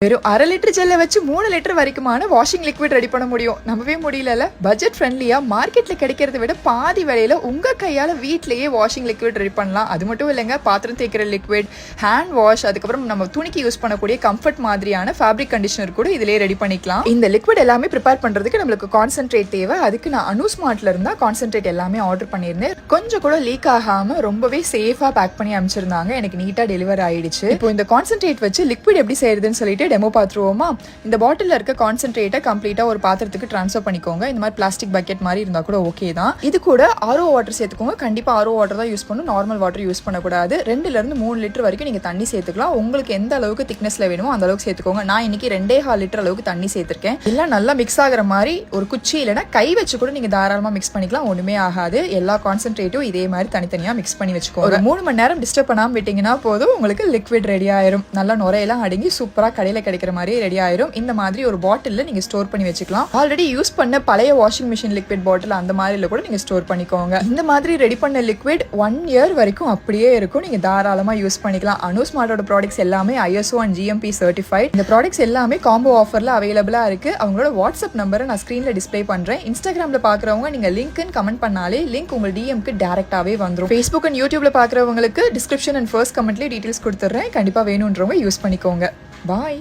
வெறும் 1/2 லிட்டர் ஜெல்லை வச்சு 3 litre வரைக்குமான washing liquid ready பண்ண முடியும். நம்பவே முடியல. பட்ஜெட் ஃப்ரெண்ட்லியா மார்க்கெட்ல கிடைக்கிறத விட பாதி விலையில உங்க கையால வீட்லயே வாஷிங் லிக்விட் ரெடி பண்ணலாம். அது மட்டும் இல்லைங்க, பாத்திரம் தேய்க்கிற லிக்விட், ஹேண்ட் வாஷ், அதுக்கப்புறம் நம்ம துணிக்கு யூஸ் பண்ணக்கூடிய கம்ஃபர்ட் மாதிரியான ஃபேப்ரிக் கண்டிஷனர் கூட இதுலயே ரெடி பண்ணிக்கலாம். இந்த லிக்விட் எல்லாமே ப்ரிப்பேர் பண்றதுக்கு நம்மளுக்கு கான்சென்ட்ரேட் தேவை. அதுக்கு நான் அனுஸ்மார்ட்ல இருந்தா கான்சென்ட்ரேட் எல்லாமே ஆர்டர் பண்ணியிருந்தேன். கொஞ்சம் கூட லீக் ஆகாம ரொம்பவே சேஃபா பேக் பண்ணி அமைச்சிருந்தாங்க. எனக்கு நீட்டா டெலிவர் ஆயிடுச்சு. இப்போ இந்த கான்சென்ட்ரேட் வச்சு லிக்விட் எப்படி செய்யறதுன்னு சொல்லிட்டு டெமோ பார்த்துருவோமா. இந்த பாட்டில் இருக்க கான்சென்ட்ரேட்டை கம்ப்ளீட்டா ஒரு பாத்திரத்துக்கு ட்ரான்ஸ்ஃபர் பண்ணிக்கோங்க. இந்த மாதிரி பிளாஸ்டிக் பக்கெட் மாதிரி இருந்தா கூட ஓகே தான். இது கூட ஆர்ஓ வாட்டர் சேர்த்துக்கோங்க. கண்டிப்பா ஆர்ஓ வாட்டர் தான் யூஸ் பண்ணணும், நார்மல் வாட்டர் யூஸ் பண்ணக்கூடாது. 2 ல இருந்து 3 லிட்டர் வரைக்கும் நீங்க தண்ணி சேர்த்துக்கலாம். உங்களுக்கு எந்த அளவுக்கு திக்னஸ்ல வேணுமோ அந்த அளவுக்கு சேர்த்துக்கோங்க. நான் இன்னைக்கு 2.5 லிட்டர் அளவுக்கு தண்ணி சேர்த்திருக்கேன். எல்லாம் நல்லா மிக்ஸ் ஆகிற மாதிரி ஒரு குச்சி இல்லைன்னா கை வச்சு கூட நீங்க தாராளமா மிக்ஸ் பண்ணிக்கலாம். ஒண்ணுமே ஆகாது. எல்லா கான்சென்ட்ரேட்டும் இதே மாதிரி தனித்தனியா மிக்ஸ் பண்ணி வச்சுக்கோங்க. ஒரு 3 மணி நேரம் டிஸ்டர்ப் பண்ணாம விட்டீங்கன்னா போதும், உங்களுக்கு லிக்விட் ரெடி ஆயிரும். நல்லா நுரையெல்லாம் அடங்கி சூப்பரா கடையில கிடைக்கிற மாதிரி ரெடி ஆயிரும். இந்த மாதிரி ஒரு பாட்டில்ல நீங்க ஸ்டோர் பண்ணி வச்சுக்கலாம். ஆல்ரெடி யூஸ் பண்ண பழைய வாஷிங் மிஷின் லிக்விட் பாட்டில் அந்த மாதிரில கூட நீங்க ஸ்டோர் பண்ணிக்கோங்க. இந்த மாதிரி ரெடி பண்ண லிக்விட் 1 இயர் வரைக்கும் அப்படியே இருக்கும். நீங்க தாராளமா யூஸ் பண்ணிக்கலாம். அனுஸ்மார்ட்டோட ப்ராடக்ட்ஸ் எல்லாமே ISO and GMP சர்டிஃபைட். இந்த ப்ராடக்ட்ஸ் எல்லாமே காம்போ ஆஃபர்ல அவைலபிளா இருக்கு. அவங்களோட வாட்ஸ்அப் நம்பரை நான் ஸ்கிரீன்ல டிஸ்ப்ளே பண்றேன். இன்ஸ்டாகிராம்ல பாக்குறவங்க நீங்க லிங்க்னு கமெண்ட் பண்ணாலே லிங்க் உங்க டிஎம்க்கு டைரக்டாவே வந்துரும். Facebook and YouTubeல பாக்குறவங்களுக்கு டிஸ்கிரிப்ஷன் அண்ட் ஃபர்ஸ்ட் கமெண்ட்லயே டீடைல்ஸ் கொடுத்துறேன். கண்டிப்பா வேணும்ன்றவங்க யூஸ் பண்ணிக்கோங்க. பாய்.